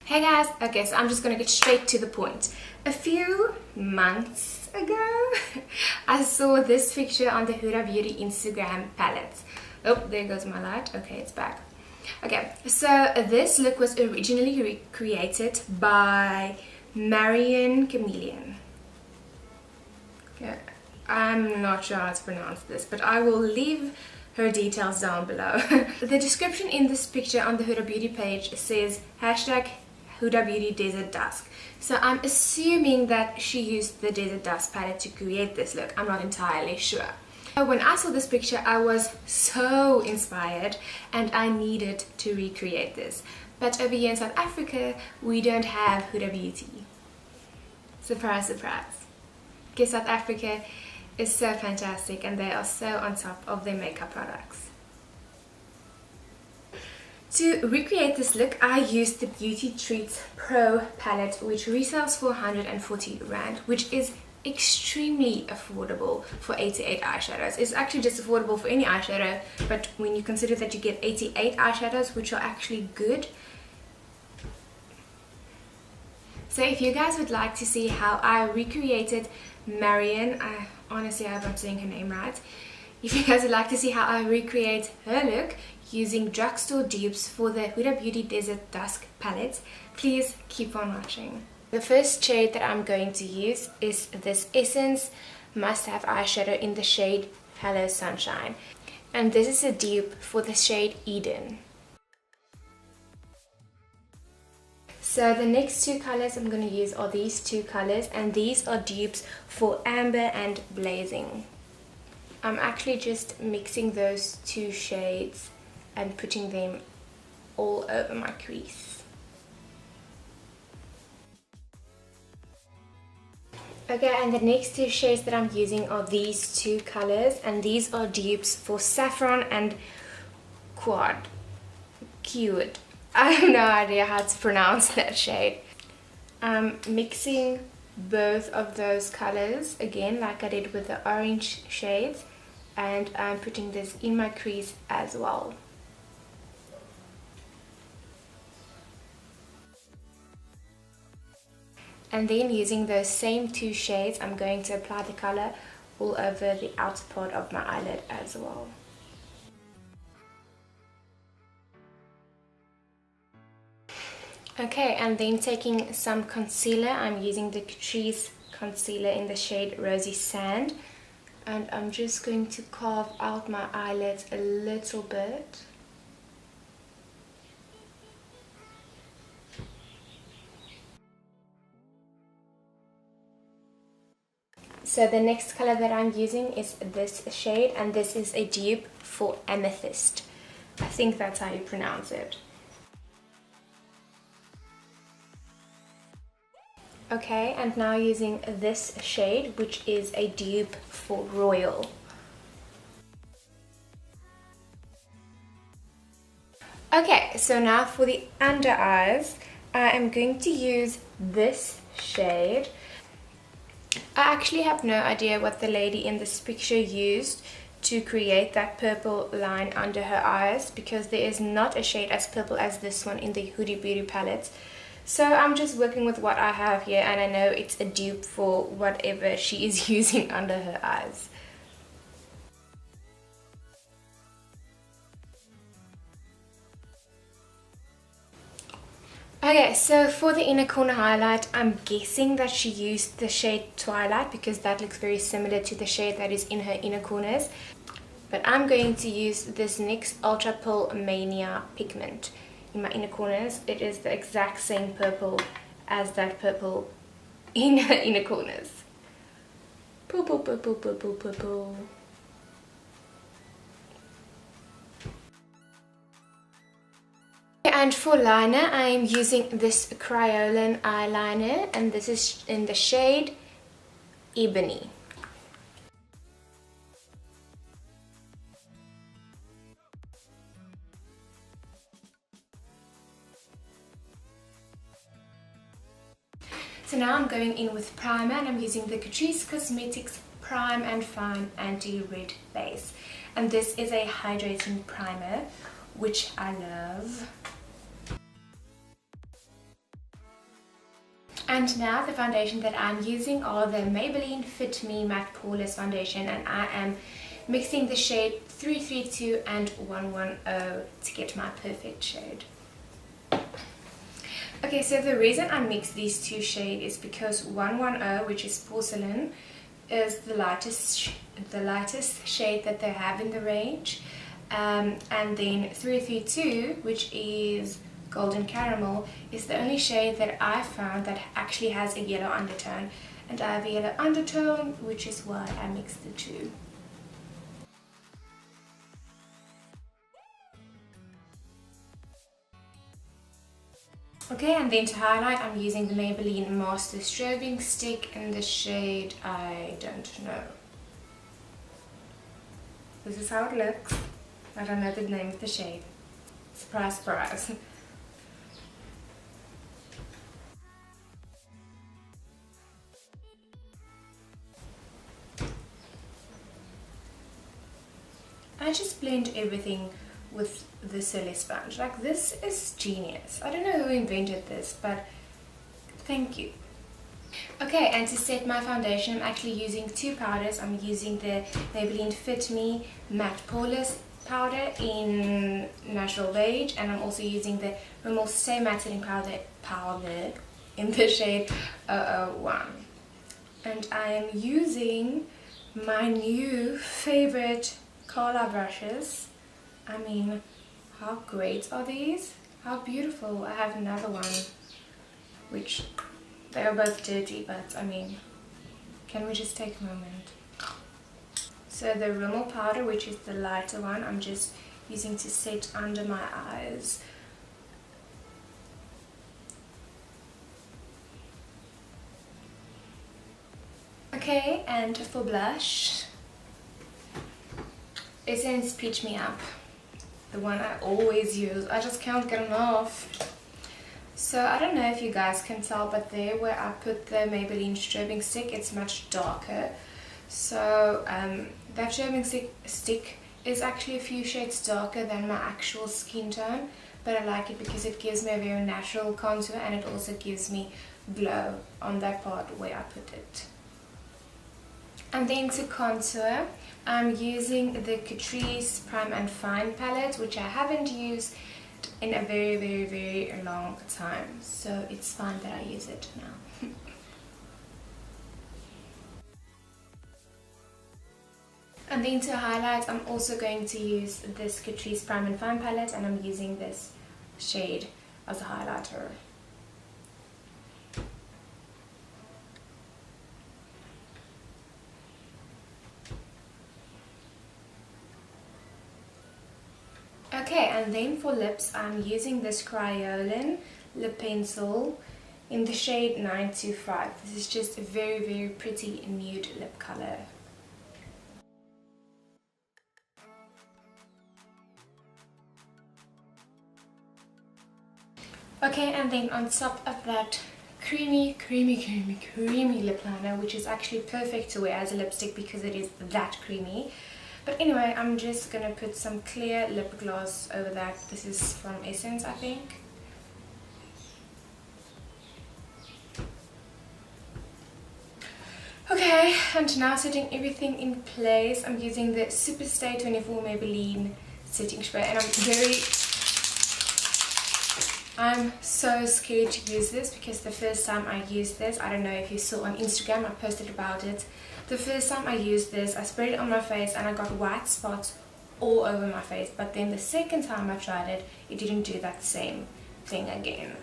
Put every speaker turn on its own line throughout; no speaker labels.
Hey guys, okay, so I'm just gonna get straight to the point. A few months ago, I saw this picture on the Huda Beauty Instagram palette. Oh, there goes my light. Okay, it's back. Okay, so this look was originally recreated by Marion Chameleon. Okay, I'm not sure how to pronounce this, but I will leave her details down below. The description in this picture on the Huda Beauty page says hashtag Huda Beauty Desert Dusk. So I'm assuming that she used the Desert Dusk palette to create this look. I'm not entirely sure. When I saw this picture, I was so inspired and I needed to recreate this. But over here in South Africa, we don't have Huda Beauty. Surprise, surprise. Because South Africa is so fantastic and they are so on top of their makeup products. To recreate this look, I used the Beauty Treats Pro palette, which retails for 140 Rand, which is extremely affordable for 88 eyeshadows. It's actually just affordable for any eyeshadow, but when you consider that you get 88 eyeshadows, which are actually good. So if you guys would like to see how I recreated Marion, honestly, I hope I'm saying her name right. If you guys would like to see how I recreate her look using Drugstore Dupes for the Huda Beauty Desert Dusk palette, please keep on watching. The first shade that I'm going to use is this Essence Must Have eyeshadow in the shade Hello Sunshine. And this is a dupe for the shade Eden. So the next two colors I'm going to use are these two colors, and these are dupes for Amber and Blazing. I'm actually just mixing those two shades and putting them all over my crease. Okay, and the next two shades that I'm using are these two colors, and these are dupes for Saffron and Quad. I have no idea how to pronounce that shade. I'm mixing both of those colors again like I did with the orange shades, and I'm putting this in my crease as well. And then using those same two shades, I'm going to apply the color all over the outer part of my eyelid as well. Okay, and then taking some concealer, I'm using the Catrice concealer in the shade Rosy Sand, and I'm just going to carve out my eyelids a little bit. So the next color that I'm using is this shade, and this is a dupe for Amethyst. I think that's how you pronounce it. Okay, and now using this shade, which is a dupe for Royal. Okay, so now for the under eyes, I am going to use this shade. I actually have no idea what the lady in this picture used to create that purple line under her eyes, because there is not a shade as purple as this one in the Huda Beauty palette. So I'm just working with what I have here, and I know it's a dupe for whatever she is using under her eyes. Okay, so for the inner corner highlight, I'm guessing that she used the shade Twilight because that looks very similar to the shade that is in her inner corners. But I'm going to use this NYX Ultra Pearl Mania pigment in my inner corners. It is the exact same purple as that purple in her inner corners. Purple, purple, purple, purple. And for liner, I am using this Kryolan eyeliner, and this is in the shade Ebony. So now I'm going in with primer, and I'm using the Catrice Cosmetics Prime and Fine Anti-Red Base. And this is a hydrating primer, which I love. And now the foundation that I'm using are the Maybelline Fit Me Matte Poreless Foundation, and I am mixing the shade 332 and 110 to get my perfect shade. Okay, so the reason I mix these two shades is because 110, which is porcelain, is the lightest shade that they have in the range, and then 332, which is golden caramel, is the only shade that I found that actually has a yellow undertone, and I have a yellow undertone, which is why I mixed the two. Okay, and then to highlight, I'm using the Maybelline Master Strobing Stick in the shade I don't know. This is how it looks. I don't know the name of the shade. Surprise, surprise. I just blend everything with the silly sponge. Like, this is genius. I don't know who invented this, but thank you. Okay, and to set my foundation, I'm actually using two powders. I'm using the Maybelline Fit Me Matte Poreless powder in Natural Beige, and I'm also using the Rimmel Stay Matte Setting powder in the shade 001. And I am using my new favorite color brushes. I mean, how great are these? How beautiful. I have another one, which they are both dirty, but I mean, can we just take a moment? So the Rimmel powder, which is the lighter one, I'm just using to set under my eyes. Okay, and for blush, Essence Peach Me Up. The one I always use. I just can't get enough. So I don't know if you guys can tell, but there where I put the Maybelline strobing stick, it's much darker. So that strobing stick is actually a few shades darker than my actual skin tone, but I like it because it gives me a very natural contour, and it also gives me glow on that part where I put it. And then to contour, I'm using the Catrice Prime and Fine palette, which I haven't used in a very long time, so it's fine that I use it now. And then to highlight, I'm also going to use this Catrice Prime and Fine palette, and I'm using this shade as a highlighter. Okay, and then for lips, I'm using this Crayolan lip pencil in the shade 925. This is just a very pretty nude lip color. Okay, and then on top of that creamy lip liner, which is actually perfect to wear as a lipstick because it is that creamy. But anyway, I'm just gonna put some clear lip gloss over that. This is from Essence, I think. Okay, and now setting everything in place, I'm using the Superstay 24 Maybelline setting spray, and I'm so scared to use this because the first time I used this, I don't know if you saw on Instagram, I posted about it. The first time I used this, I sprayed it on my face and I got white spots all over my face. But then the second time I tried it, it didn't do that same thing again.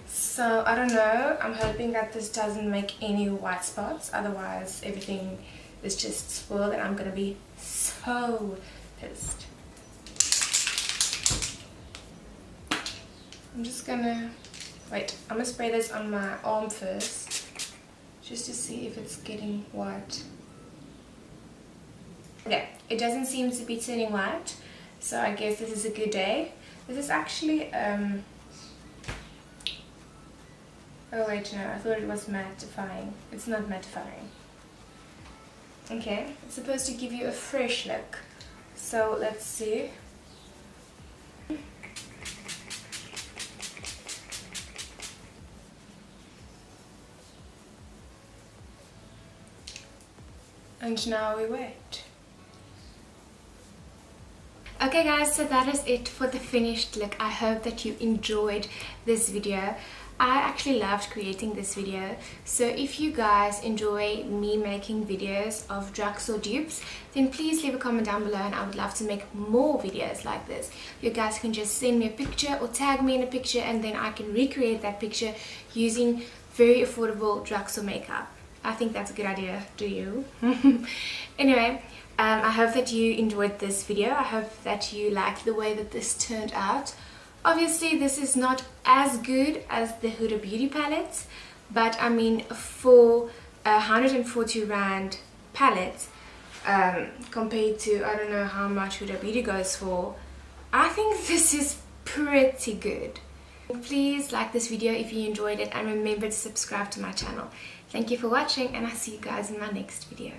So I don't know, I'm hoping that this doesn't make any white spots. Otherwise everything is just spoiled and I'm gonna be so pissed. I'm just gonna, wait, I'm gonna spray this on my arm first, just to see if it's getting white. Okay, it doesn't seem to be turning white, so I guess this is a good day. This is actually, oh wait, no, I thought it was mattifying. It's not mattifying. Okay, it's supposed to give you a fresh look. So let's see. And now we wait. Okay guys, so that is it for the finished look. I hope that you enjoyed this video. I actually loved creating this video, so if you guys enjoy me making videos of drugstore dupes, then please leave a comment down below and I would love to make more videos like this. You guys can just send me a picture or tag me in a picture and then I can recreate that picture using very affordable drugstore makeup. I think that's a good idea, do you? Anyway, I hope that you enjoyed this video. I hope that you liked the way that this turned out. Obviously this is not as good as the Huda Beauty palettes, but I mean for a 140 Rand palette compared to I don't know how much Huda Beauty goes for, I think this is pretty good. Please like this video if you enjoyed it and remember to subscribe to my channel. Thank you for watching and I'll see you guys in my next video.